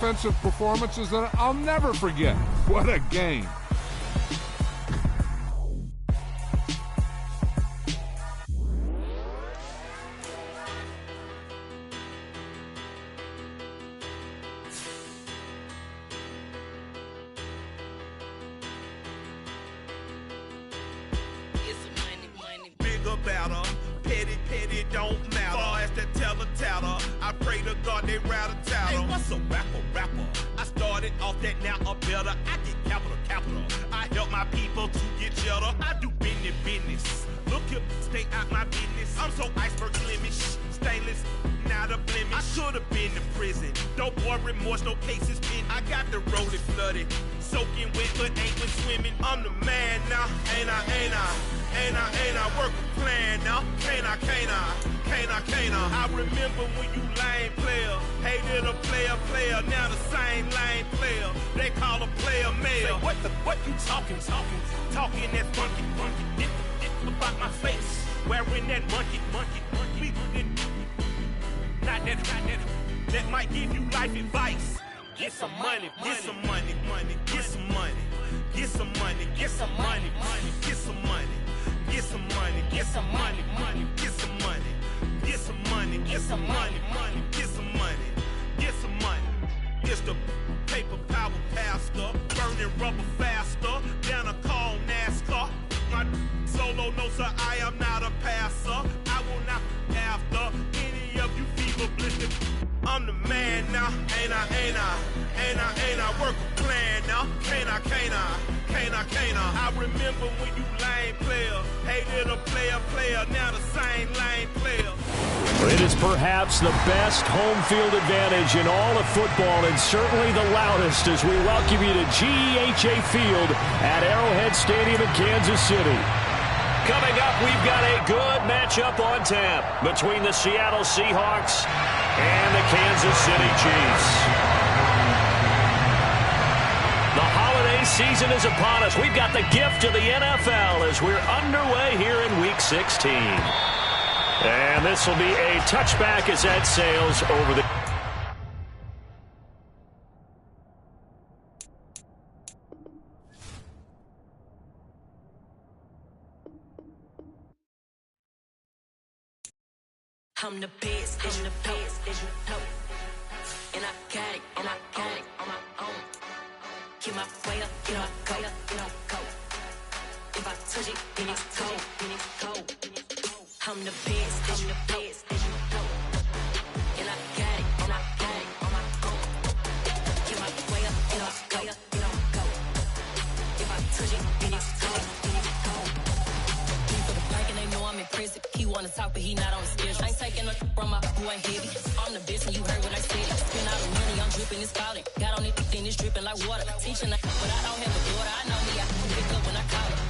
Offensive performances that I'll never forget. What a game. Bigger batter, petty don't matter. Far as that teller tatter, I pray to God they rattle tattle. Hey, what's a rapper? I started off that, now I'm better. I get capital. I help my people to get cheddar. I do business. Look here, stay out my business. I'm so iceberg blemish, stainless, not a blemish. I should have been in prison. Don't boy remorse, no cases pinned. I got the rolling flooded, soaking wet, but ain't been swimming. I'm the man now, ain't I? Work a plan now, can't I? I remember when you lame player, hated a player, now the same lame player. They call a player mayor. What you talking that funky, about my face, wearing that monkey. Not that might give you life advice. Get some money. It's the paper power pastor, burning rubber faster, down a call NASCAR. My solo no sir, I am not a passer. I will not after any of you fever blistered. I'm the man now, ain't I? Work a plan now, can't I? I remember when you lame player, hated a player, now the same lame player. It is perhaps the best home field advantage in all of football, and certainly the loudest, as we welcome you to GEHA Field at Arrowhead Stadium in Kansas City. Coming up, we've got a good matchup on tap between the Seattle Seahawks and the Kansas City Chiefs. The holiday season is upon us. We've got the gift of the NFL as we're underway here in Week 16. And this will be a touchback as that sails over the... I'm the best, and I got it, on my own. Get my way up, get up, go. If I touch it, then it's cold. I'm the best, and I got it, on my own. Get my way up, get up, go. If I touch it, then it's cold. He for the bike and they know I'm in prison. He wanna talk, but he not on the schedule. I ain't taking no from my who ain't heavy. I'm the best, and you heard what I said. Spend all the money, I'm dripping, it's falling. Got on it, then it's dripping like water. Teaching, but I don't have a daughter. I know me, I can pick up when I call her.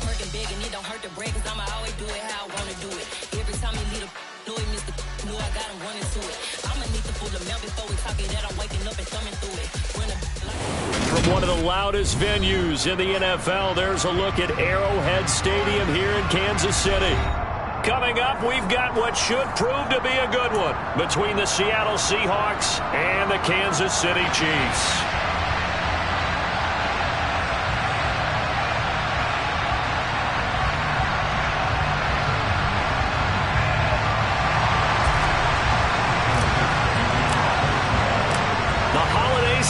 Working big, and it don't hurt to break, cause I'ma always do it how I wanna do it. Every time he lead a know he missed the know I got him running to it. I'ma need to pull the mouth before we talk it that I'm waking up and thumbing through it. From one of the loudest venues in the NFL, there's a look at Arrowhead Stadium here in Kansas City. Coming up, we've got what should prove to be a good one between the Seattle Seahawks and the Kansas City Chiefs.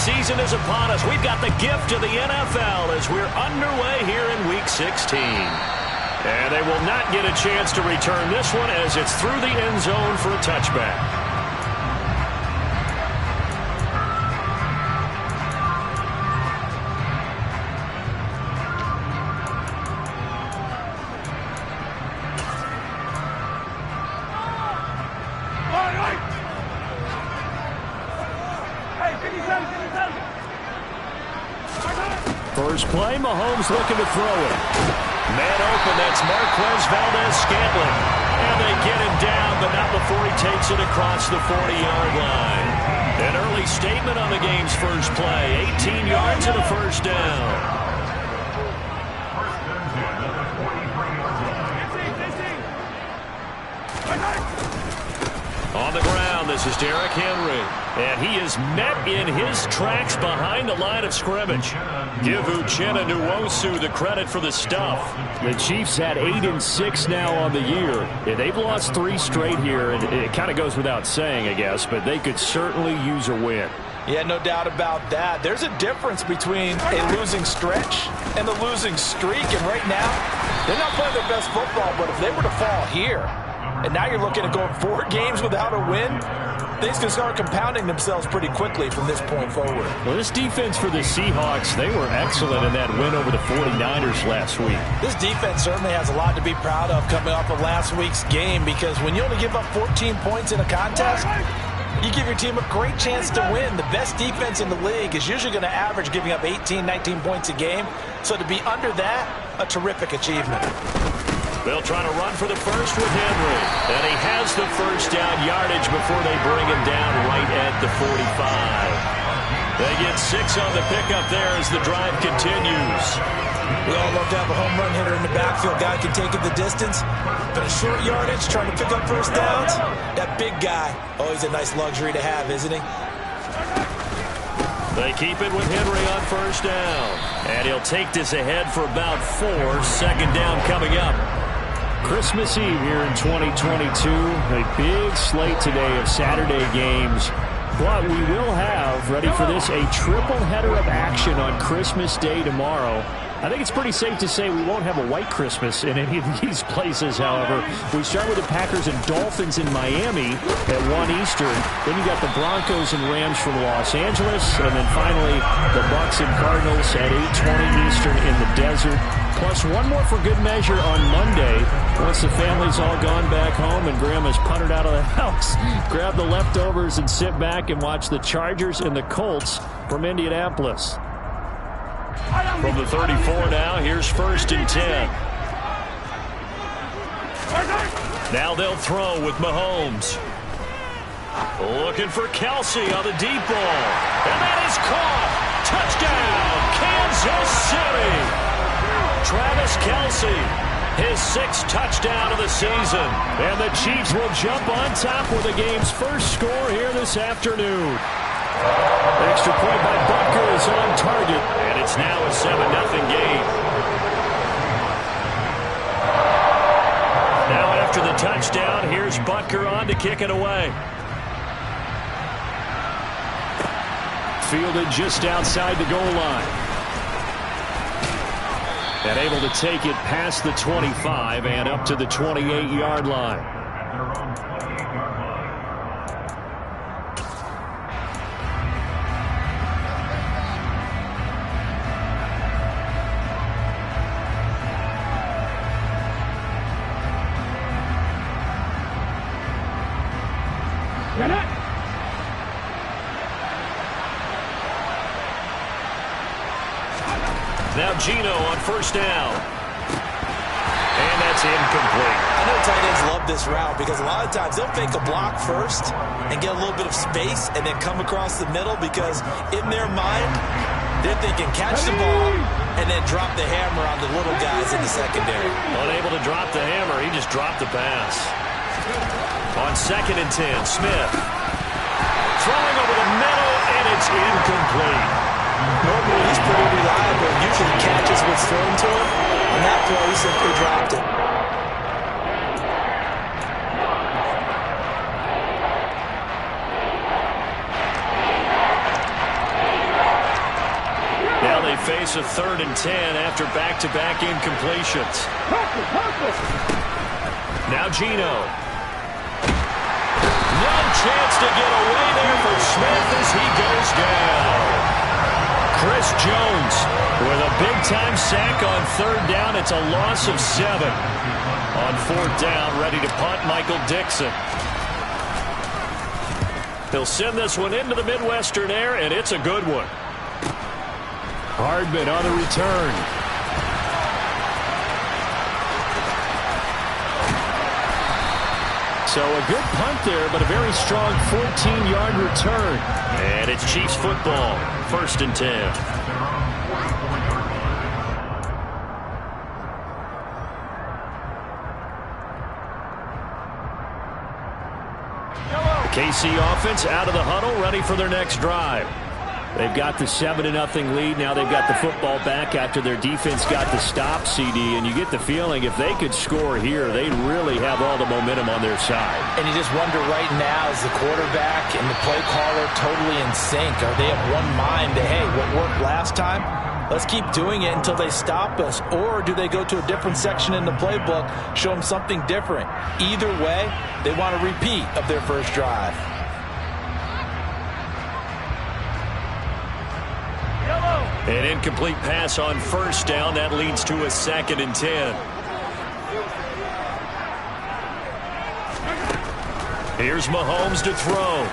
Season is upon us. We've got the gift of the NFL as we're underway here in Week 16. And they will not get a chance to return this one as it's through the end zone for a touchback. First play, Mahomes looking to throw it. Man open, that's Marquez Valdes-Scantling. And they get him down, but not before he takes it across the 40-yard line. An early statement on the game's first play. 18 yards and a first down. On the ground, this is Derrick Henry. And he is met in his tracks behind the line of scrimmage. Give Uchenna Nwosu the credit for the stuff. The Chiefs had 8-6 now on the year. They've lost 3 straight here, and it kind of goes without saying, I guess, but they could certainly use a win. Yeah, no doubt about that. There's a difference between a losing stretch and a losing streak, and right now, they're not playing their best football, but if they were to fall here, and now you're looking at going 4 games without a win, things can start compounding themselves pretty quickly from this point forward. Well, this defense for the Seahawks, they were excellent in that win over the 49ers last week. This defense certainly has a lot to be proud of coming off of last week's game, because when you only give up 14 points in a contest, you give your team a great chance to win. The best defense in the league is usually going to average giving up 18, 19 points a game. So to be under that, a terrific achievement. They'll try to run for the first with Henry. And he has the first down yardage before they bring him down right at the 45. They get 6 on the pickup there as the drive continues. We all love to have a home run hitter in the backfield. Guy can take it the distance. But a short yardage, trying to pick up first downs, that big guy, always a nice luxury to have, isn't he? They keep it with Henry on first down. And he'll take this ahead for about 4. Second down coming up. Christmas Eve here in 2022. A big slate today of Saturday games. But we will have, ready for this, a triple header of action on Christmas Day tomorrow. I think it's pretty safe to say we won't have a white Christmas in any of these places, however. We start with the Packers and Dolphins in Miami at 1 Eastern. Then you got the Broncos and Rams from Los Angeles. And then finally, the Bucs and Cardinals at 8:20 Eastern in the desert. Plus one more for good measure on Monday. Once the family's all gone back home and Grandma's puttered out of the house, grab the leftovers and sit back and watch the Chargers and the Colts from Indianapolis. From the 34 now, here's 1st and 10. Now they'll throw with Mahomes. Looking for Kelsey on the deep ball. And that is caught. Touchdown, Kansas City. Travis Kelsey, his 6th touchdown of the season. And the Chiefs will jump on top with the game's first score here this afternoon. Extra point by Butker is on target, and it's now a 7-0 game. Now after the touchdown, here's Butker on to kick it away. Fielded just outside the goal line. And able to take it past the 25 and up to the 28-yard line. Now Geno on first down. And that's incomplete. I know tight ends love this route because a lot of times they'll fake a block first and get a little bit of space and then come across the middle because in their mind, they're thinking catch the ball and then drop the hammer on the little guys in the secondary. Unable to drop the hammer, he just dropped the pass. On 2nd and 10, Smith. Throwing over the middle, and it's incomplete. Normally, he's pretty reliable. Usually catches what's thrown to him. On that play, he simply dropped it. Now they face a 3rd and 10 after back-to-back incompletions. Now Geno. No chance to get away there for Smith as he goes down. Chris Jones with a big-time sack on 3rd down. It's a loss of 7. On 4th down, ready to punt, Michael Dixon. He'll send this one into the Midwestern air, and it's a good one. Hardman on the return. So a good punt there, but a very strong 14-yard return. And it's Chiefs football, 1st and 10. KC offense out of the huddle, ready for their next drive. They've got the 7-0 lead. Now they've got the football back after their defense got the stop, CD. And you get the feeling if they could score here, they really have all the momentum on their side. And you just wonder right now, is the quarterback and the play caller totally in sync? Are they of one mind that, hey, what worked last time, let's keep doing it until they stop us? Or do they go to a different section in the playbook, show them something different? Either way, they want a repeat of their first drive. An incomplete pass on first down. That leads to a 2nd and 10. Here's Mahomes to throw.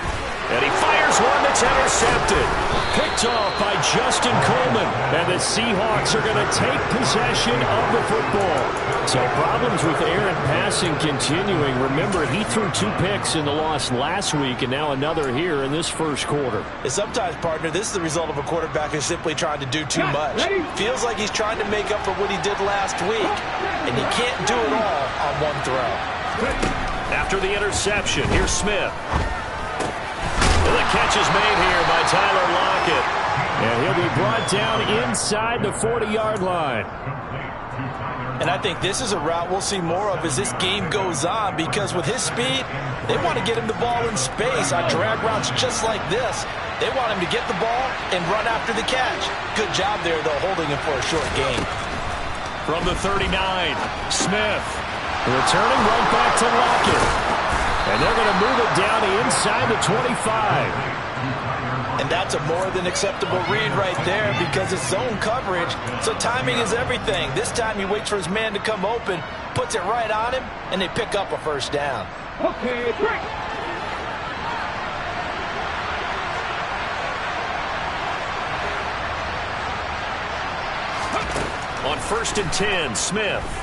And he fires one that's intercepted. Picked off by Justin Coleman. And the Seahawks are going to take possession of the football. So problems with Aaron passing continuing. Remember, he threw 2 picks in the loss last week and now another here in this first quarter. And sometimes, partner, this is the result of a quarterback who's simply trying to do too much. Feels like he's trying to make up for what he did last week. And he can't do it all on one throw. After the interception, here's Smith. The catch is made here by Tyler Lockett. And he'll be brought down inside the 40-yard line. And I think this is a route we'll see more of as this game goes on, because with his speed, they want to get him the ball in space on drag routes just like this. They want him to get the ball and run after the catch. Good job there, though, holding him for a short gain. From the 39, Smith returning right back to Lockett. And they're going to move it down inside the 25. And that's a more than acceptable read right there, because it's zone coverage, so timing is everything. This time he waits for his man to come open, puts it right on him, and they pick up a first down. Okay, break. On 1st and 10, Smith.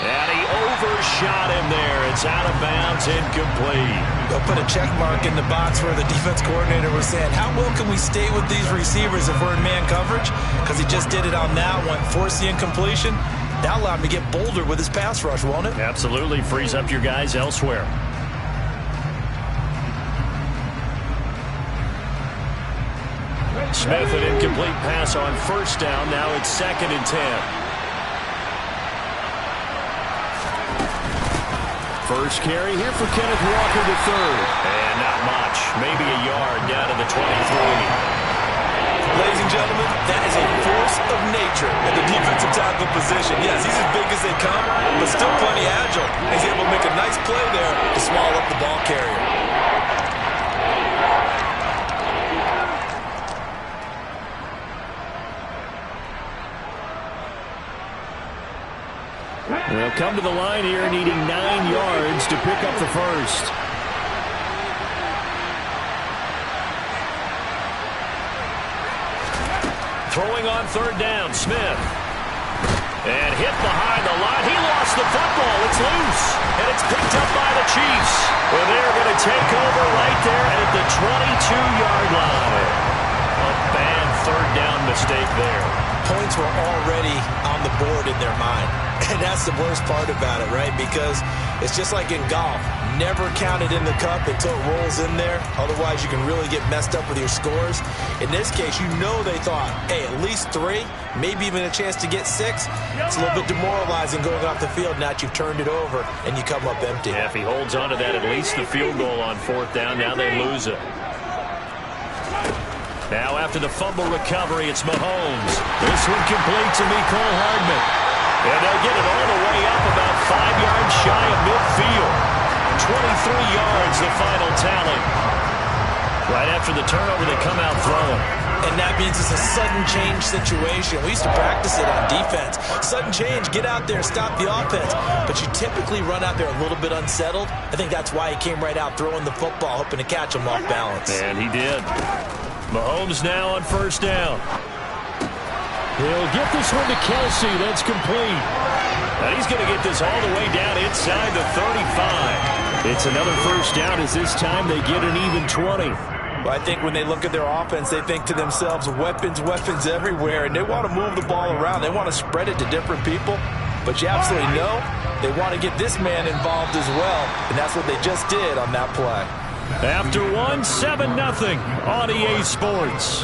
And he overshot him there. It's out of bounds, incomplete. They'll put a check mark in the box where the defense coordinator was saying, how well can we stay with these receivers if we're in man coverage? Because he just did it on that one, forced the incompletion. That allowed him to get bolder with his pass rush, won't it? Absolutely, frees up your guys elsewhere. Smith, an incomplete pass on first down. Now it's 2nd and 10. First carry here for Kenneth Walker III. And not much. Maybe a yard down to the 23. Ladies and gentlemen, that is a force of nature in the defensive tackle position. Yes, he's as big as they come, but still plenty agile. He's able to make a nice play there to swallow up the ball carrier. They'll come to the line here needing 9 yards to pick up the first. Throwing on 3rd down, Smith. And hit behind the line. He lost the football. It's loose. And it's picked up by the Chiefs. Well, they're going to take over right there at the 22-yard line. A bad 3rd down mistake there. Points were already on the board in their mind. And that's the worst part about it, right? Because it's just like in golf. Never count it in the cup until it rolls in there. Otherwise, you can really get messed up with your scores. In this case, you know they thought, hey, at least 3, maybe even a chance to get 6. It's a little bit demoralizing going off the field. Now that you've turned it over and you come up empty. Yeah, if he holds on to that, at least the field goal on 4th down. Now they lose it. Now after the fumble recovery, it's Mahomes. This one complete to Mecole Hardman. And they'll get it all the way up about 5 yards shy of midfield. 23 yards, the final tally. Right after the turnover, they come out throwing. And that means it's a sudden change situation. We used to practice it on defense. Sudden change, get out there, stop the offense. But you typically run out there a little bit unsettled. I think that's why he came right out throwing the football, hoping to catch him off balance. And he did. Mahomes now on 1st down. He'll get this one to Kelsey. That's complete. And he's going to get this all the way down inside the 35. It's another 1st down as this time they get an even 20. Well, I think when they look at their offense, they think to themselves, weapons, weapons everywhere, and they want to move the ball around. They want to spread it to different people. But you absolutely know They want to get this man involved as well, and that's what they just did on that play. After one, 7-0 on EA Sports.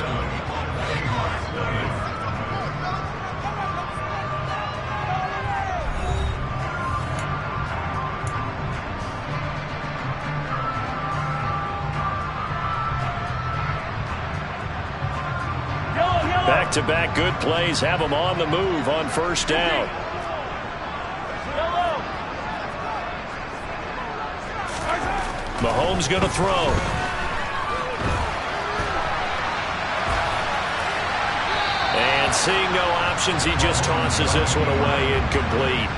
Back-to-back good plays have them on the move on first down. Mahomes going to throw. And seeing no options, he just tosses this one away, incomplete.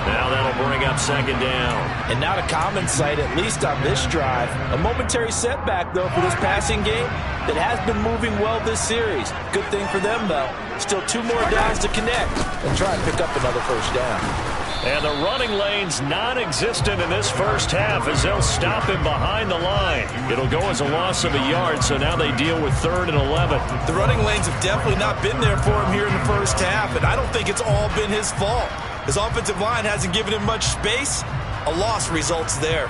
Now that'll bring up second down. And not a common sight, at least on this drive. A momentary setback, though, for this passing game that has been moving well this series. Good thing for them, though. Still 2 more downs to connect and try and pick up another first down. And the running lane's non-existent in this first half as they'll stop him behind the line. It'll go as a loss of a yard, so now they deal with 3rd and 11. The running lanes have definitely not been there for him here in the first half, and I don't think it's all been his fault. His offensive line hasn't given him much space. A loss results there.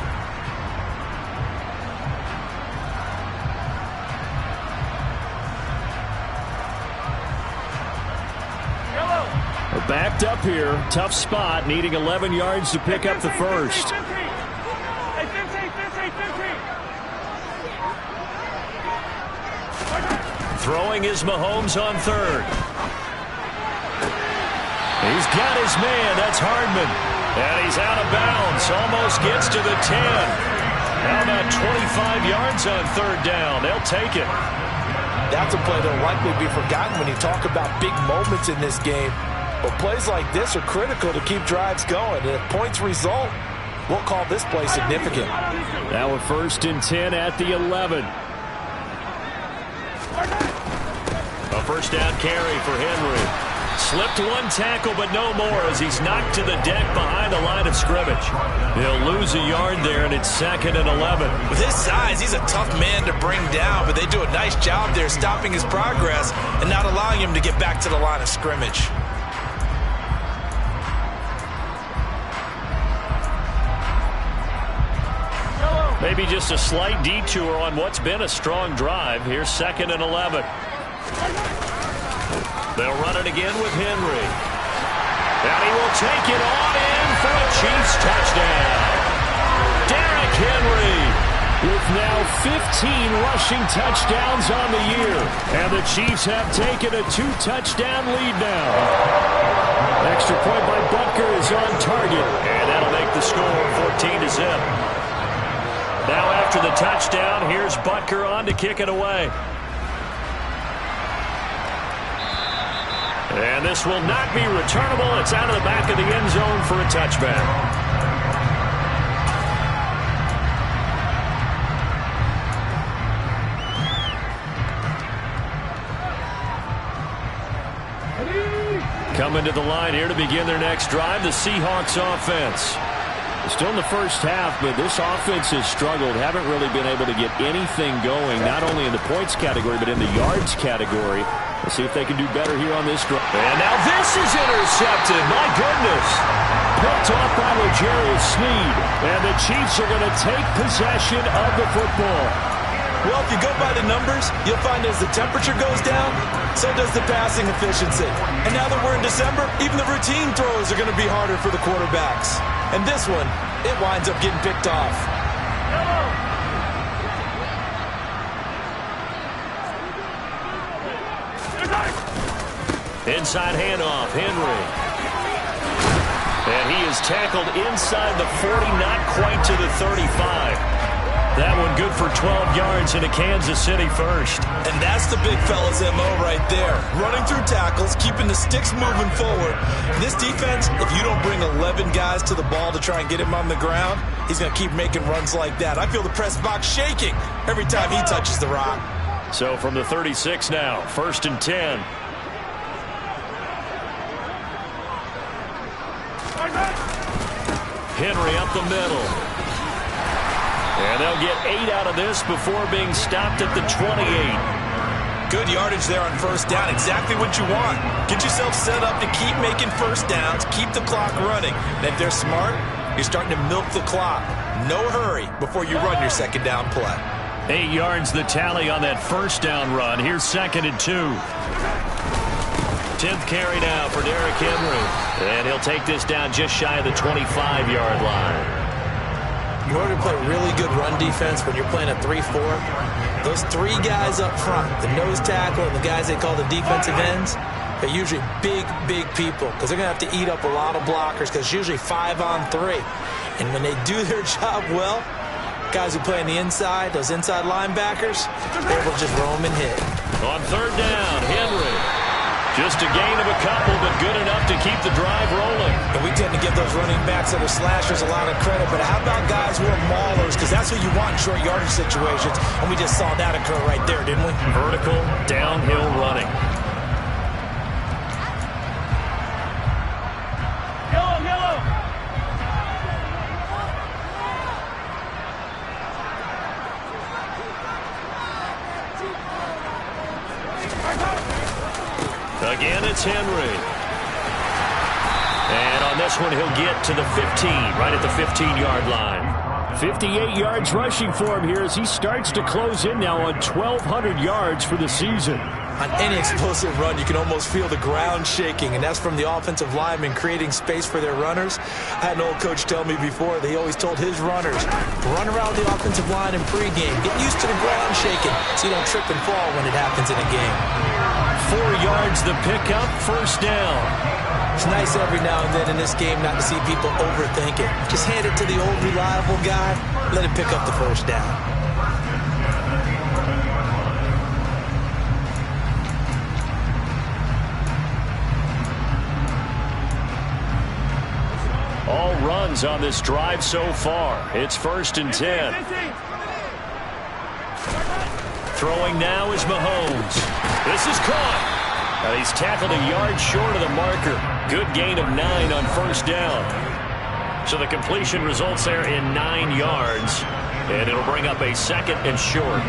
We're backed up here. Tough spot, needing 11 yards to pick up the first. Throwing is Mahomes on 3rd. He's got his man. That's Hardman. And he's out of bounds. Almost gets to the 10. How about 25 yards on 3rd down? They'll take it. That's a play that'll likely be forgotten when you talk about big moments in this game. But plays like this are critical to keep drives going. And if points result, we'll call this play significant. Now a 1st and 10 at the 11. A first down carry for Henry. Slipped one tackle, but no more as he's knocked to the deck behind the line of scrimmage. He'll lose a yard there, and it's 2nd and 11. With his size, he's a tough man to bring down, but they do a nice job there stopping his progress and not allowing him to get back to the line of scrimmage. Maybe just a slight detour on what's been a strong drive. Here's 2nd and 11. They'll run it again with Henry. And he will take it on in for a Chiefs touchdown. Derrick Henry with now 15 rushing touchdowns on the year. And the Chiefs have taken a 2-touchdown lead now. Extra point by Butker is on target. And that'll make the score 14-0. Now after the touchdown, here's Butker on to kick it away. And this will not be returnable. It's out of the back of the end zone for a touchback. Coming to the line here to begin their next drive, the Seahawks offense. Still in the first half, but this offense has struggled. Haven't really been able to get anything going, not only in the points category, but in the yards category. We'll see if they can do better here on this drive. And now this is intercepted. My goodness. Picked off by L'Jarius Sneed. And the Chiefs are going to take possession of the football. Well, if you go by the numbers, you'll find as the temperature goes down, so does the passing efficiency. And now that we're in December, even the routine throws are going to be harder for the quarterbacks. And this one, it winds up getting picked off. Inside handoff, Henry. And he is tackled inside the 40, not quite to the 35. That one good for 12 yards into Kansas City first. And that's the big fella's MO right there. Running through tackles, keeping the sticks moving forward. This defense, if you don't bring 11 guys to the ball to try and get him on the ground, he's going to keep making runs like that. I feel the press box shaking every time he touches the rock. So from the 36 now, 1st and 10. Henry up the middle. And they'll get 8 out of this before being stopped at the 28. Good yardage there on first down. Exactly what you want. Get yourself set up to keep making first downs, keep the clock running. And if they're smart, you're starting to milk the clock. No hurry before you run your second down play. 8 yards the tally on that first down run. Here's 2nd and 2. 10th carry now for Derrick Henry. And he'll take this down just shy of the 25-yard line. In order to play really good run defense when you're playing a 3-4, those 3 guys up front, the nose tackle and the guys they call the defensive ends, they're usually big, big people because they're going to have to eat up a lot of blockers because it's usually 5 on 3. And when they do their job well, guys who play on the inside, those inside linebackers, they're able to just roam and hit. On 3rd down, Henry. Just a gain of a couple, but good enough to keep the drive rolling. And we tend to give those running backs that are slashers a lot of credit, but how about guys who are maulers? Because that's what you want in short yardage situations, and we just saw that occur right there, didn't we? Vertical, downhill running. Again, it's Henry. And on this one, he'll get to the 15, right at the 15-yard line. 58 yards rushing for him here as he starts to close in now on 1,200 yards for the season. On any explosive run, you can almost feel the ground shaking, and that's from the offensive linemen creating space for their runners. I had an old coach tell me before, they always told his runners, run around the offensive line in pregame. Get used to the ground shaking so you don't trip and fall when it happens in a game. 4 yards the pickup, first down. It's nice every now and then in this game not to see people overthink it. Just hand it to the old reliable guy, let him pick up the first down. All runs on this drive so far. It's 1st and 10. Throwing now is Mahomes. This is caught. Now he's tackled a yard short of the marker. Good gain of 9 on first down. So the completion results there in 9 yards. And it'll bring up a 2nd and short.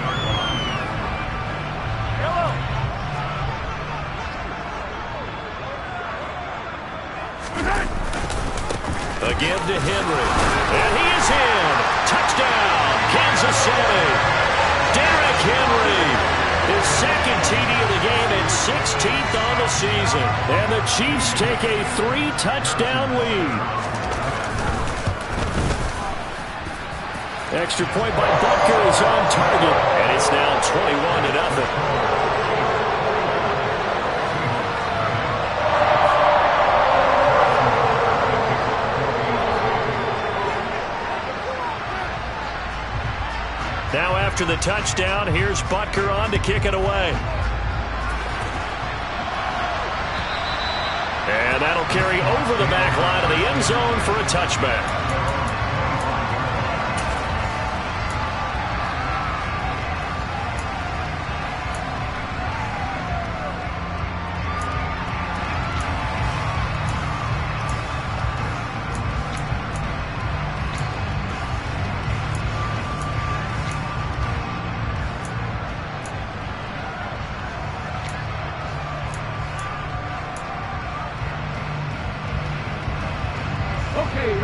Again to Henry. And he is in. Touchdown, Kansas City. Derrick Henry, his 2nd TD of the game and 16th on the season. And the Chiefs take a 3-touchdown lead. Extra point by Butker is on target. And it's now 21-0. Now after the touchdown, here's Butker on to kick it away. And that'll carry over the back line of the end zone for a touchback.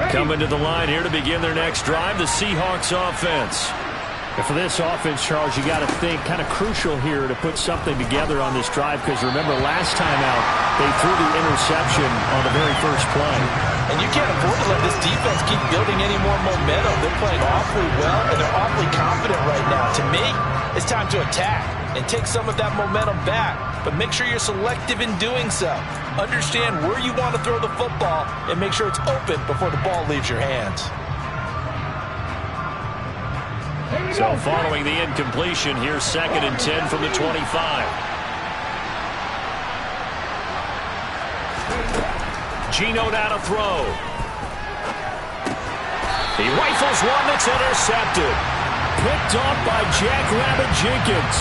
Coming to the line here to begin their next drive, the Seahawks offense. And for this offense, Charles, you got to think kind of crucial here to put something together on this drive because remember last time out, they threw the interception on the very first play. And you can't afford to let this defense keep building any more momentum. They're playing awfully well, and they're awfully confident right now. To me, it's time to attack and take some of that momentum back. But make sure you're selective in doing so. Understand where you want to throw the football and make sure it's open before the ball leaves your hands. So following the incompletion, here's 2nd and 10 from the 25. Geno now to throw. He rifles one that's intercepted. Picked off by Jackrabbit Jenkins.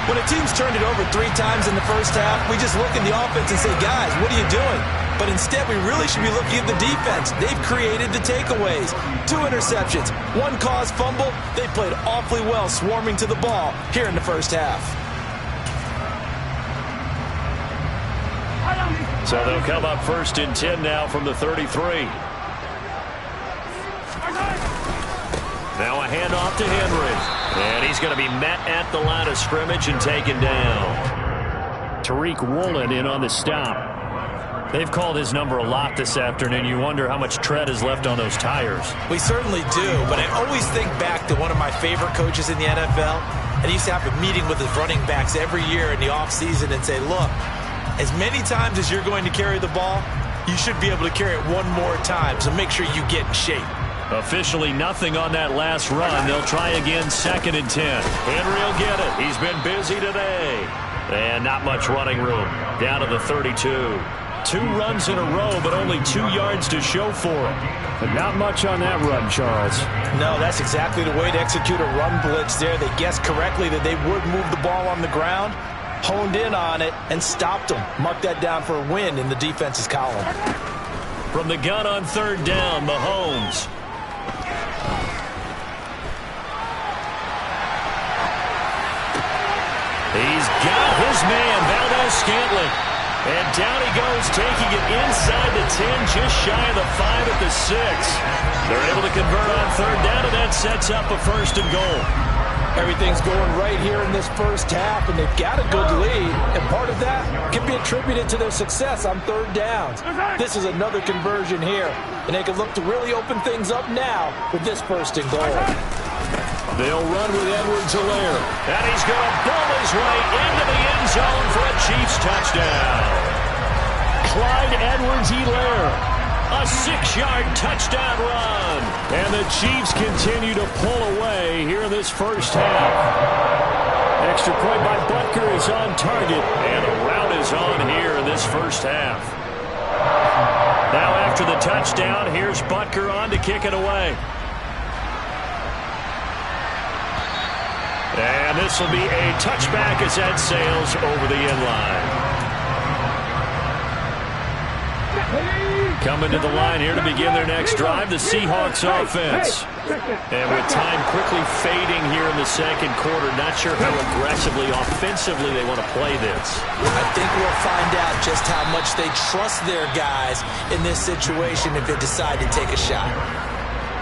When a team's turned it over 3 times in the first half, we just look at the offense and say, guys, what are you doing? But instead, we really should be looking at the defense. They've created the takeaways. 2 interceptions, 1 caused fumble. They played awfully well swarming to the ball here in the first half. So they'll come up 1st and 10 now from the 33. Now a handoff to Henry. And he's going to be met at the line of scrimmage and taken down. Tariq Woolen in on the stop. They've called his number a lot this afternoon. You wonder how much tread is left on those tires. We certainly do, but I always think back to one of my favorite coaches in the NFL. And he used to have a meeting with his running backs every year in the offseason and say, look, as many times as you're going to carry the ball, you should be able to carry it one more time, so make sure you get in shape. Officially nothing on that last run. They'll try again 2nd and 10. Henry will get it. He's been busy today. And not much running room. Down to the 32. 2 runs in a row, but only 2 yards to show for it. But not much on that run, Charles. No, that's exactly the way to execute a run blitz there. They guessed correctly that they would move the ball on the ground, honed in on it, and stopped them. Mark that down for a win in the defense's column. From the gun on 3rd down, Mahomes. He's got his man, Valdes-Scantling. And down he goes, taking it inside the 10, just shy of the 5 at the 6. They're able to convert on 3rd down, and that sets up a 1st and goal. Everything's going right here in this first half, and they've got a good lead. And part of that can be attributed to their success on 3rd downs. This is another conversion here, and they can look to really open things up now with this 1st and goal. They'll run with Edwards-Helaire. And he's going to bull his way into the end zone for a Chiefs touchdown. Clyde Edwards-Helaire. A 6-yard touchdown run. And the Chiefs continue to pull away here in this first half. Extra point by Butker is on target. And a rout is on here in this first half. Now after the touchdown, here's Butker on to kick it away. And this will be a touchback as that sails over the end line. Coming to the line here to begin their next drive, the Seahawks offense. And with time quickly fading here in the 2nd quarter, not sure how aggressively, offensively they want to play this. I think we'll find out just how much they trust their guys in this situation if they decide to take a shot.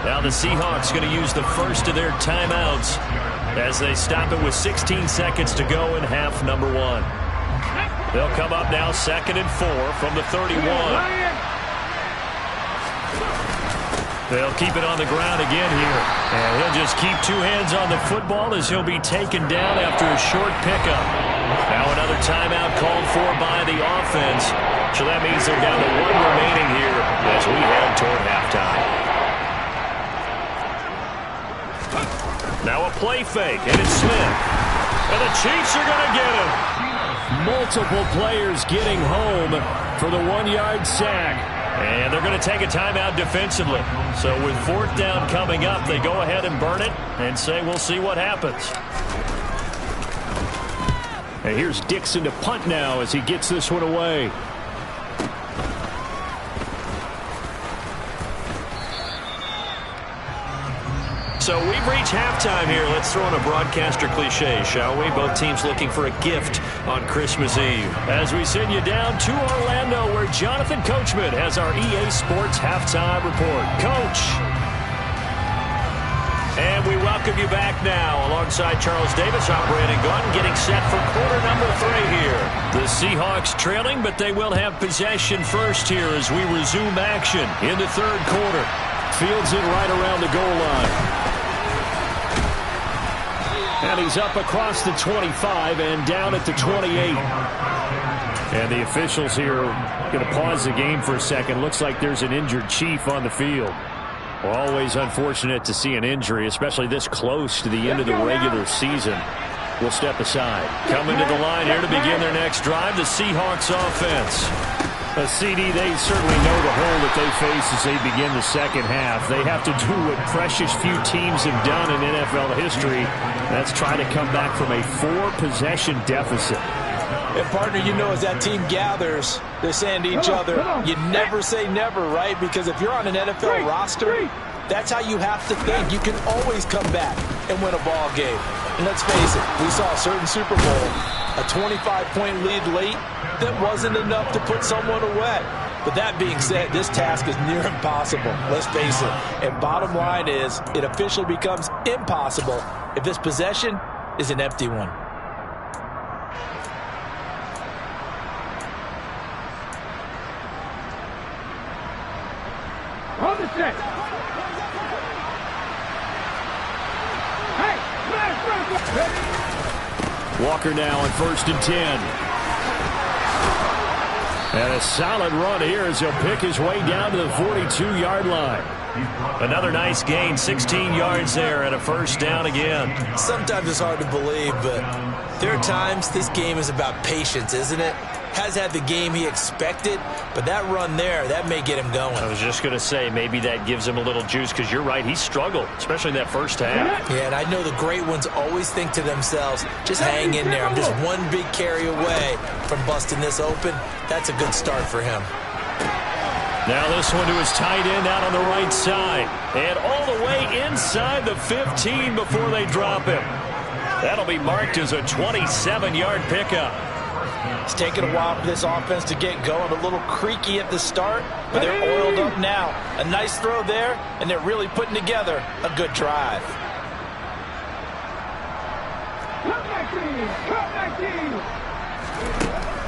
Now the Seahawks going to use the first of their timeouts as they stop it with 16 seconds to go in half number 1. They'll come up now 2nd and 4 from the 31. They'll keep it on the ground again here. And he'll just keep 2 hands on the football as he'll be taken down after a short pickup. Now another timeout called for by the offense. So that means they're down to 1 remaining here as we head toward halftime. Now a play fake, and it's Smith. And the Chiefs are going to get him. Multiple players getting home for the 1-yard sack. And they're going to take a timeout defensively. So with 4th down coming up, they go ahead and burn it and say we'll see what happens. And here's Dixon to punt now as he gets this one away. So we've reached halftime here. Let's throw in a broadcaster cliche, shall we? Both teams looking for a gift on Christmas Eve. As we send you down to Orlando, where Jonathan Coachman has our EA Sports halftime report. Coach. And we welcome you back now alongside Charles Davis. I'm Brandon Gaudin getting set for quarter number 3 here. The Seahawks trailing, but they will have possession first here as we resume action in the 3rd quarter. Fields it right around the goal line. And he's up across the 25 and down at the 28. And the officials here are going to pause the game for a second. Looks like there's an injured Chief on the field. Always unfortunate to see an injury, especially this close to the end of the regular season. We'll step aside. Coming to the line here to begin their next drive, the Seahawks offense. CD, they certainly know the hole that they face as they begin the 2nd half. They have to do what precious few teams have done in NFL history. That's try to come back from a 4-possession deficit. And, partner, you know, as that team gathers, they're saying to each other, you never say never, right? Because if you're on an NFL roster, that's how you have to think. You can always come back and win a ball game. And let's face it, we saw a certain Super Bowl A 25-point lead late that wasn't enough to put someone away. But that being said, this task is near impossible. Let's face it. And bottom line is, it officially becomes impossible if this possession is an empty one. Hold the set. Hey, Walker now on 1st and 10. And a solid run here as he'll pick his way down to the 42-yard line. Another nice gain, 16 yards there, and a first down again. Sometimes it's hard to believe, but there are times this game is about patience, isn't it? Has had the game he expected, but that run there, that may get him going. I was just going to say, maybe that gives him a little juice, because you're right, he struggled, especially in that first half. Yeah, and I know the great ones always think to themselves, just hang in there. I'm just one big carry away from busting this open. That's a good start for him. Now this one to his tight end out on the right side. And all the way inside the 15 before they drop him. That'll be marked as a 27-yard pickup. It's taken a while for this offense to get going. A little creaky at the start, but they're oiled up now. A nice throw there, and they're really putting together a good drive.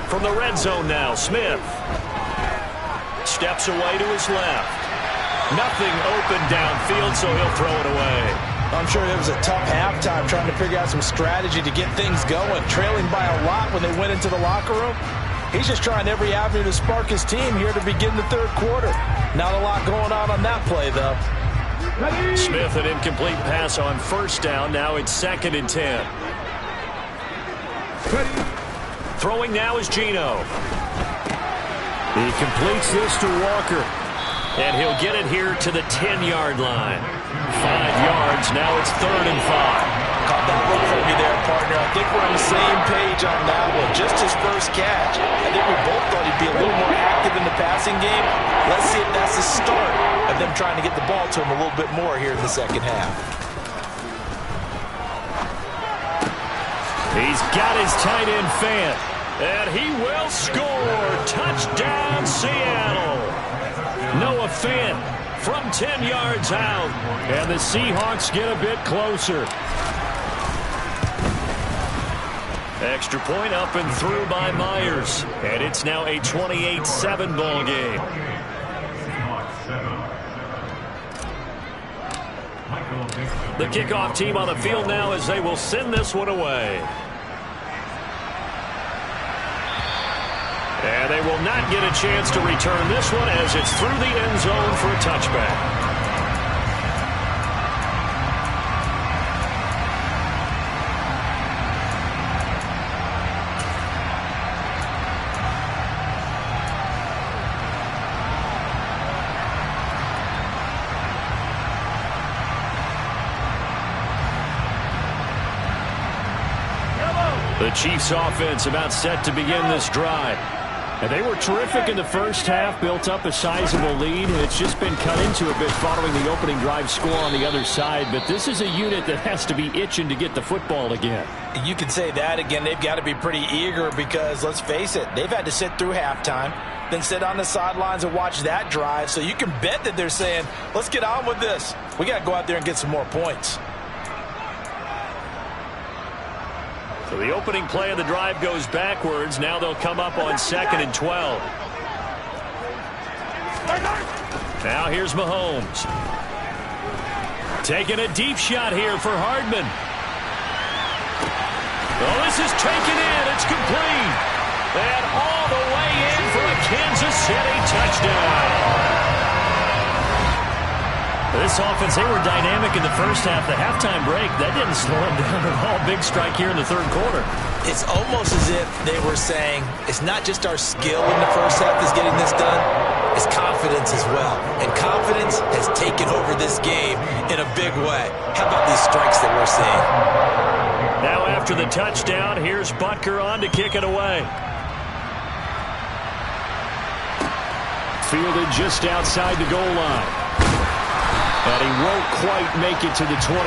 From the red zone now, Smith. Steps away to his left. Nothing open downfield, so he'll throw it away. I'm sure it was a tough halftime trying to figure out some strategy to get things going. Trailing by a lot when they went into the locker room. He's just trying every avenue to spark his team here to begin the third quarter. Not a lot going on that play, though. Smith, an incomplete pass on first down. Now it's 2nd and 10. Throwing now is Geno. He completes this to Walker. And he'll get it here to the 10-yard line. 5 yards. Now it's 3rd and 5. Caught that look from you there, partner. I think we're on the same page on that one. Just his first catch. I think we both thought he'd be a little more active in the passing game. Let's see if that's the start of them trying to get the ball to him a little bit more here in the second half. He's got his tight end fan. And he will score. Touchdown, Seattle. Noah Fant from 10 yards out. And the Seahawks get a bit closer. Extra point up and through by Myers. And it's now a 28-7 ball game. The kickoff team on the field now as they will send this one away. And they will not get a chance to return this one as it's through the end zone for a touchback. The Chiefs offense about set to begin this drive. And they were terrific in the first half, built up a sizable lead, and it's just been cut into a bit following the opening drive score on the other side. But this is a unit that has to be itching to get the football again. You can say that again. They've got to be pretty eager because, let's face it, they've had to sit through halftime, then sit on the sidelines and watch that drive. So you can bet that they're saying, let's get on with this. We got to go out there and get some more points. So the opening play of the drive goes backwards. Now they'll come up on 2nd and 12. Now here's Mahomes. Taking a deep shot here for Hardman. Oh, this is taken in. It's complete. And all the way in for a Kansas City touchdown. This offense, they were dynamic in the first half. The halftime break, that didn't slow them down at all. Big strike here in the third quarter. It's almost as if they were saying, it's not just our skill in the first half that's getting this done, it's confidence as well. And confidence has taken over this game in a big way. How about these strikes that we're seeing? Now after the touchdown, here's Butker on to kick it away. Fielded just outside the goal line. And he won't quite make it to the 25.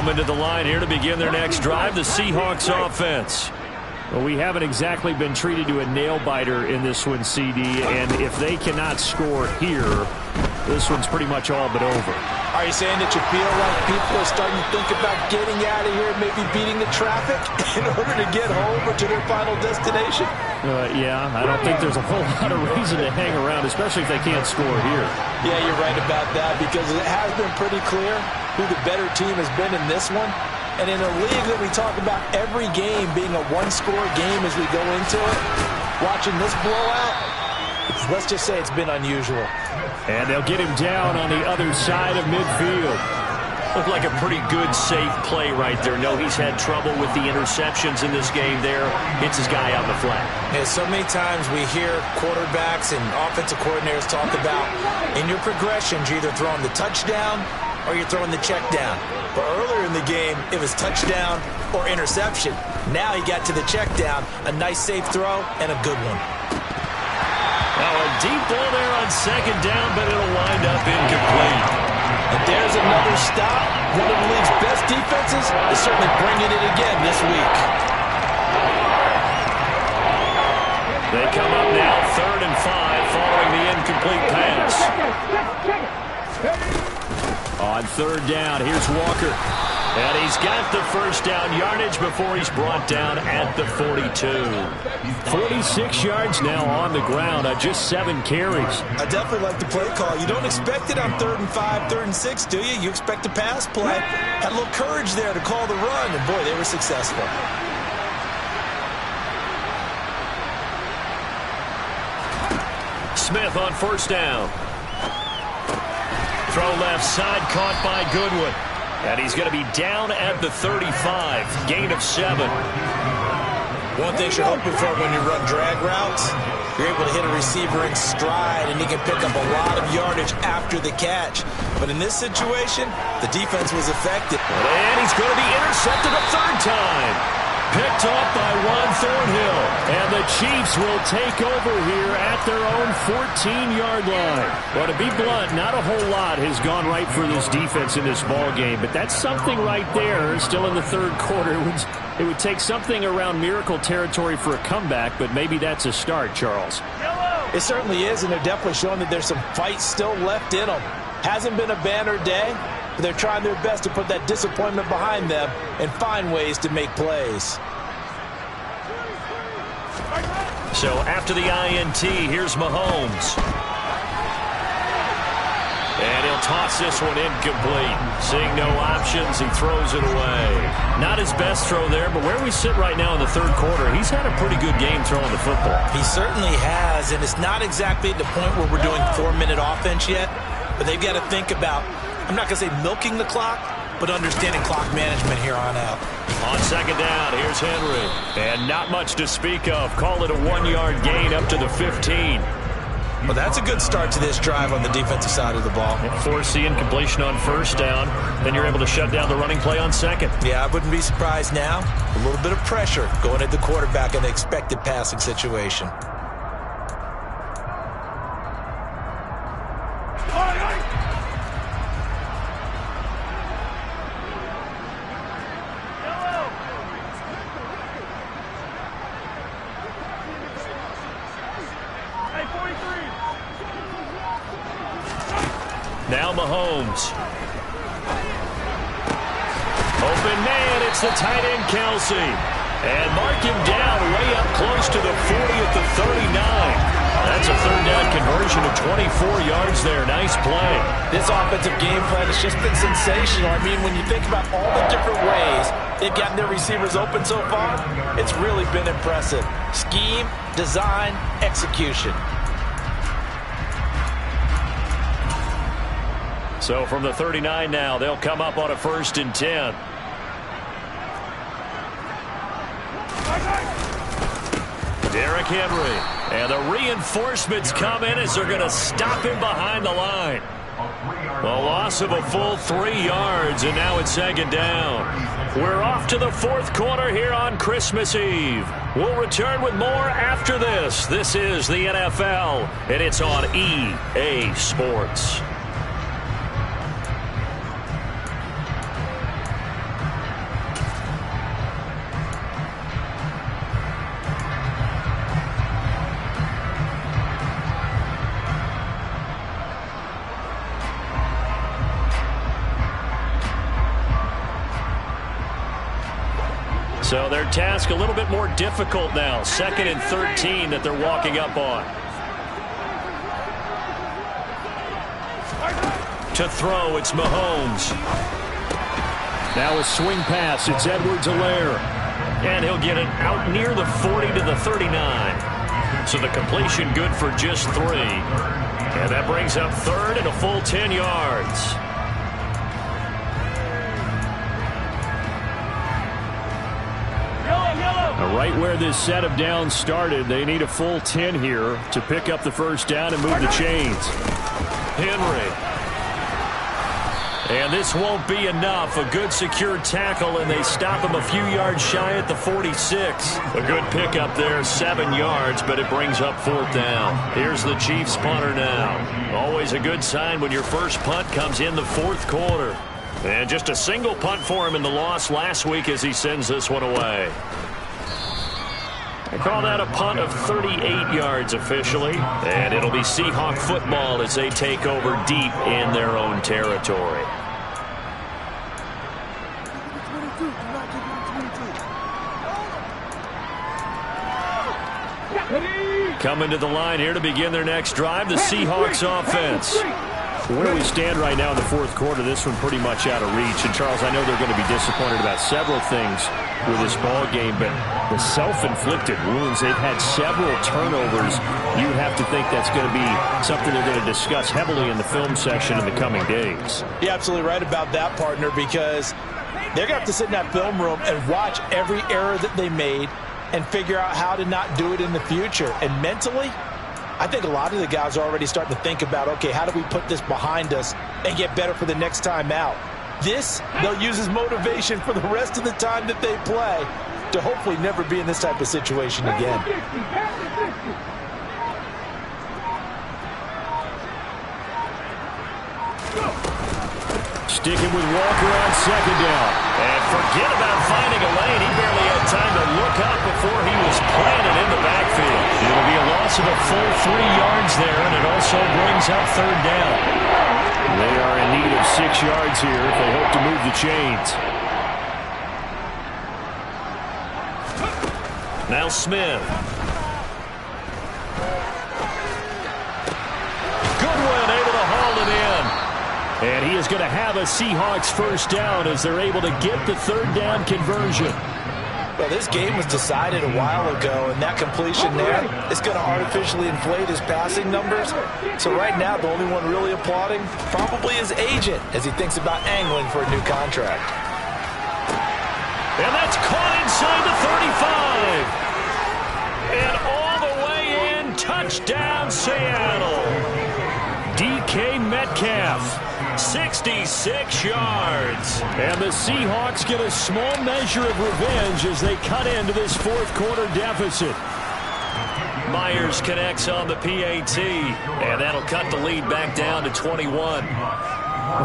Coming to the line here to begin their next drive, the Seahawks offense. Well, we haven't exactly been treated to a nail-biter in this one, CD, and if they cannot score here, this one's pretty much all but over. Are you saying that you feel like people are starting to think about getting out of here, maybe beating the traffic in order to get home or to their final destination? Yeah, I don't think there's a whole lot of reason to hang around, especially if they can't score here. Yeah, you're right about that, because it has been pretty clear who the better team has been in this one. And in a league that we talk about every game being a one-score game as we go into it, watching this blowout, let's just say it's been unusual. And they'll get him down on the other side of midfield. Looked like a pretty good, safe play right there. No, he's had trouble with the interceptions in this game there. Hits his guy out in the flat. And so many times we hear quarterbacks and offensive coordinators talk about in your progressions, you're either throwing the touchdown or you're throwing the check down. But earlier in the game, it was touchdown or interception. Now he got to the check down, a nice safe throw, and a good one. Now a deep ball there on second down, but it'll wind up incomplete. And there's another stop. One of the league's best defenses is certainly bringing it again this week. They come up now 3rd and 5 following the incomplete pass. On 3rd down, here's Walker. And he's got the first down yardage before he's brought down at the 42. 46 yards now on the ground on just 7 carries. I definitely like the play call. You don't expect it on 3rd and 5, 3rd and 6, do you? You expect a pass play. Had a little courage there to call the run, and boy, they were successful. Smith on 1st down. Throw left side, caught by Goodwin. And he's going to be down at the 35. Gain of 7. One thing you're hoping for when you run drag routes, you're able to hit a receiver in stride, and he can pick up a lot of yardage after the catch. But in this situation, the defense was effective. And he's going to be intercepted a 3rd time. Picked off by Juan Thornhill. And the Chiefs will take over here at their own 14-yard line. Well, to be blunt, not a whole lot has gone right for this defense in this ball game, but that's something right there. Still in the 3rd quarter. It would take something around miracle territory for a comeback, but maybe that's a start, Charles. It certainly is, and they're definitely showing that there's some fight still left in them. Hasn't been a banner day, but they're trying their best to put that disappointment behind them and find ways to make plays. So after the INT, here's Mahomes. And he'll toss this one incomplete. Seeing no options, he throws it away. Not his best throw there, but where we sit right now in the 3rd quarter, he's had a pretty good game throwing the football. He certainly has, and it's not exactly at the point where we're doing 4-minute offense yet, but they've got to think about, I'm not going to say milking the clock, but understanding clock management here on out. On 2nd down, here's Henry. And not much to speak of. Call it a 1-yard gain up to the 15. Well, that's a good start to this drive on the defensive side of the ball. Force the incompletion on 1st down. Then you're able to shut down the running play on 2nd. Yeah, I wouldn't be surprised now. A little bit of pressure going at the quarterback in the expected passing situation. Now Mahomes. Open man, it's the tight end Kelsey. And mark him down way up close to the 40 at the 39. That's a 3rd down conversion of 24 yards there. Nice play. This offensive game plan has just been sensational. I mean, when you think about all the different ways they've gotten their receivers open so far, it's really been impressive. Scheme, design, execution. So from the 39 now, they'll come up on a 1st and 10. Derrick Henry. And the reinforcements come in as they're going to stop him behind the line. A loss of a full 3 yards, and now it's 2nd down. We're off to the 4th quarter here on Christmas Eve. We'll return with more after this. This is the NFL, and it's on EA Sports. So their task a little bit more difficult now. 2nd and 13 that they're walking up on. To throw, it's Mahomes. Now a swing pass, it's Edwards-Helaire. And he'll get it out near the 40 to the 39. So the completion good for just 3. And that brings up 3rd and a full 10 yards. Right where this set of downs started, they need a full 10 here to pick up the first down and move the chains. Henry. And this won't be enough. A good secure tackle, and they stop him a few yards shy at the 46. A good pickup there, 7 yards, but it brings up 4th down. Here's the Chiefs punter now. Always a good sign when your first punt comes in the 4th quarter. And just a single punt for him in the loss last week as he sends this one away. I call that a punt of 38 yards officially. And it'll be Seahawk football as they take over deep in their own territory. Coming to the line here to begin their next drive, the Seahawks offense. Where we stand right now in the 4th quarter, this one pretty much out of reach. And, Charles, I know they're going to be disappointed about several things with this ball game, but the self-inflicted wounds, they've had several turnovers. You would have to think that's going to be something they're going to discuss heavily in the film section in the coming days. You're absolutely right about that, partner, because they're going to have to sit in that film room and watch every error that they made and figure out how to not do it in the future. And mentally, I think a lot of the guys are already starting to think about, okay, how do we put this behind us and get better for the next time out? This, they'll use as motivation for the rest of the time that they play to hopefully never be in this type of situation again. Sticking with Walker on 2nd down. And forget about finding a lane. He barely had time to look up before he was planted in the backfield. It'll be a loss of a full 3 yards there, and it also brings up 3rd down. They are in need of 6 yards here if they hope to move the chains. Now Smith. Goodwin able to haul it in. And he is going to have a Seahawks first down as they're able to get the 3rd down conversion. Well, this game was decided a while ago, and that completion there is going to artificially inflate his passing numbers. So right now, the only one really applauding probably his agent as he thinks about angling for a new contract. And that's caught inside the 35. And all the way in, touchdown Seattle. DK Metcalf. 66 yards. And the Seahawks get a small measure of revenge as they cut into this 4th quarter deficit. Myers connects on the PAT, and that'll cut the lead back down to 21.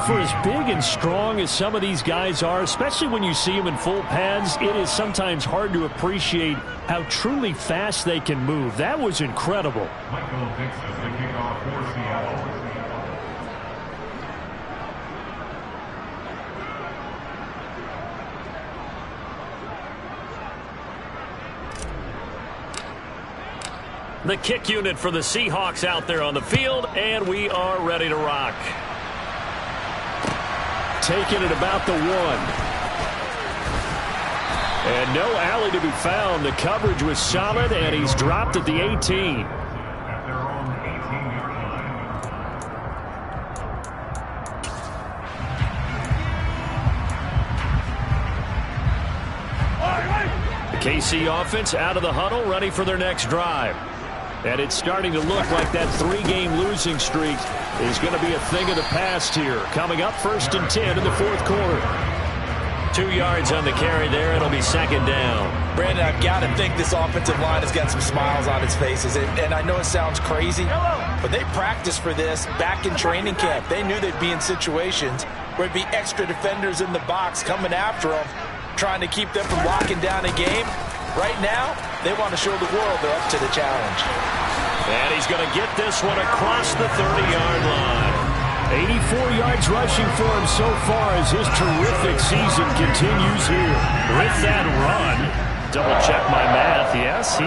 For as big and strong as some of these guys are, especially when you see them in full pads, it is sometimes hard to appreciate how truly fast they can move. That was incredible. Michael Dixon, the kickoff for Seattle. The kick unit for the Seahawks out there on the field, and we are ready to rock. Taking it about the 1. And no alley to be found. The coverage was solid, and he's dropped at the 18. At their own 18-yard line. The KC offense out of the huddle, ready for their next drive. And it's starting to look like that 3-game losing streak is going to be a thing of the past here. Coming up 1st and 10 in the 4th quarter. 2 yards on the carry there. It'll be 2nd down. Brandon, I've got to think this offensive line has got some smiles on its faces. And I know it sounds crazy, but they practiced for this back in training camp. They knew they'd be in situations where it'd be extra defenders in the box coming after them, trying to keep them from locking down a game. Right now, they want to show the world they're up to the challenge. And he's going to get this one across the 30-yard line. 84 yards rushing for him so far as his terrific season continues here. With that run, double check my math, yes, he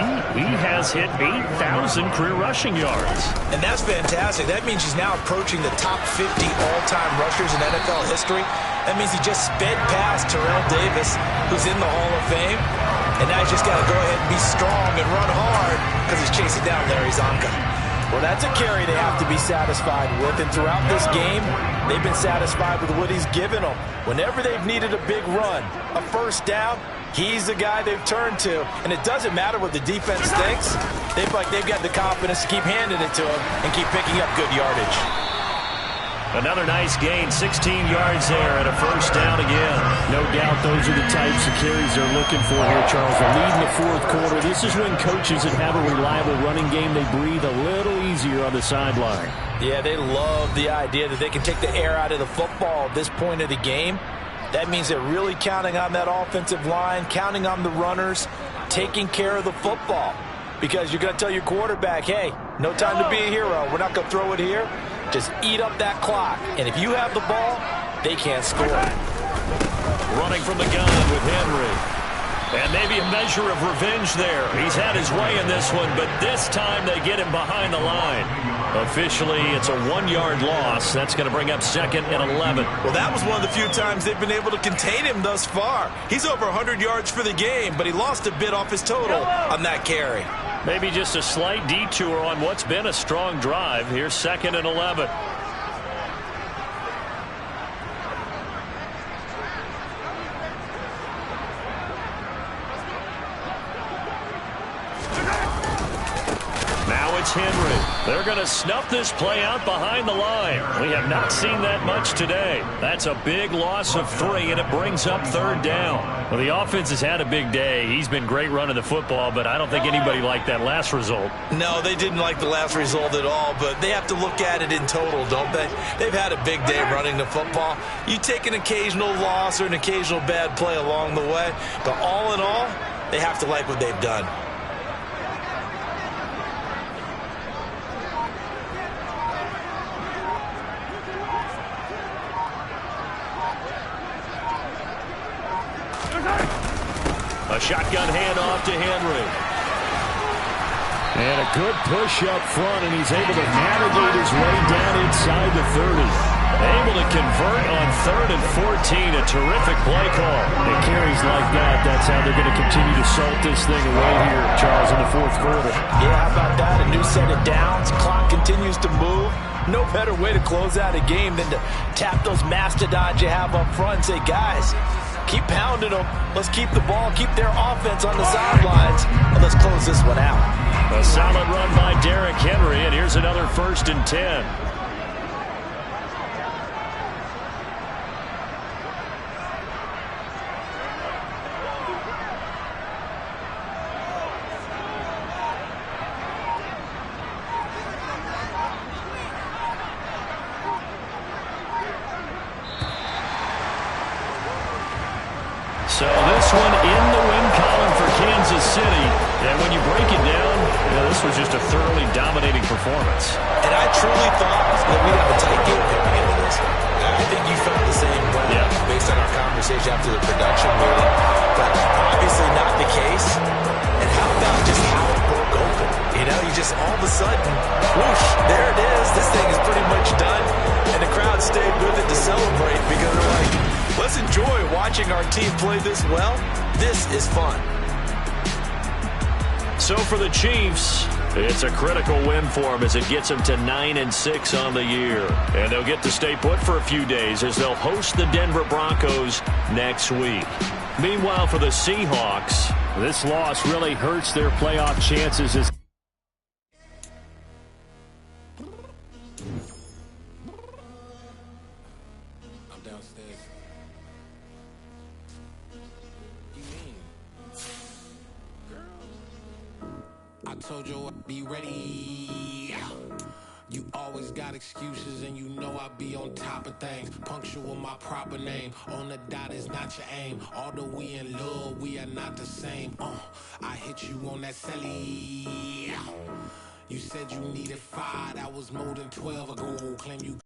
has hit 8,000 career rushing yards. And that's fantastic. That means he's now approaching the top 50 all-time rushers in NFL history. That means he just sped past Terrell Davis, who's in the Hall of Fame. And now he's just got to go ahead and be strong and run hard because he's chasing down Larry Zonka. Well, that's a carry they have to be satisfied with. And throughout this game, they've been satisfied with what he's given them. Whenever they've needed a big run, a first down, he's the guy they've turned to. And it doesn't matter what the defense thinks. They've got the confidence to keep handing it to him and keep picking up good yardage. Another nice gain, 16 yards there and a first down again. No doubt those are the types of carries they're looking for here, Charles. The lead in the fourth quarter. This is when coaches that have a reliable running game, they breathe a little easier on the sideline. Yeah, they love the idea that they can take the air out of the football at this point of the game. That means they're really counting on that offensive line, counting on the runners, taking care of the football. Because you're going to tell your quarterback, hey, no time to be a hero. We're not going to throw it here. Just eat up that clock. And if you have the ball, they can't score. Running from the gun with Henry. And maybe a measure of revenge there. He's had his way in this one, but this time they get him behind the line. Officially, it's a 1-yard loss. That's going to bring up 2nd and 11. Well, that was one of the few times they've been able to contain him thus far. He's over 100 yards for the game, but he lost a bit off his total on that carry. Maybe just a slight detour on what's been a strong drive. Here's 2nd and 11. Now it's Henry. They're going to snuff this play out behind the line. We have not seen that much today. That's a big loss of 3, and it brings up 3rd down. Well, the offense has had a big day. He's been great running the football, but I don't think anybody liked that last result. No, they didn't like the last result at all, but they have to look at it in total, don't they? They've had a big day running the football. You take an occasional loss or an occasional bad play along the way, but all in all, they have to like what they've done. A shotgun handoff to Henry. And a good push up front, and he's able to navigate his way down inside the 30. Able to convert on 3rd and 14. A terrific play call. And carries like that, that's how they're going to continue to salt this thing away here, Charles, in the fourth quarter. Yeah, how about that? A new set of downs. Clock continues to move. No better way to close out a game than to tap those mastodons you have up front and say, guys, keep pounding them. Let's keep the ball, keep their offense on the sidelines, and let's close this one out. A solid run by Derrick Henry, and here's another 1st and 10. So this one in the win column for Kansas City. And when you break it down, this was just a thoroughly dominating performance. And I truly thought that we'd have a tight game coming into this. I think you felt the same way based on our conversation after the production meeting. But obviously not the case. And how about just how it broke open? You know, you just all of a sudden, whoosh, there it is. This thing is pretty much done. And the crowd stayed with it to celebrate because they're like, let's enjoy watching our team play this well. This is fun. So for the Chiefs, it's a critical win for them as it gets them to 9-6 on the year. And they'll get to stay put for a few days as they'll host the Denver Broncos next week. Meanwhile, for the Seahawks, this loss really hurts their playoff chances as I told you I'd be ready. You always got excuses and you know I be on top of things. Punctual my proper name. On the dot is not your aim. Although we in love, we are not the same. I hit you on that celly. You said you needed 5, that was more than 12 ago. Claim you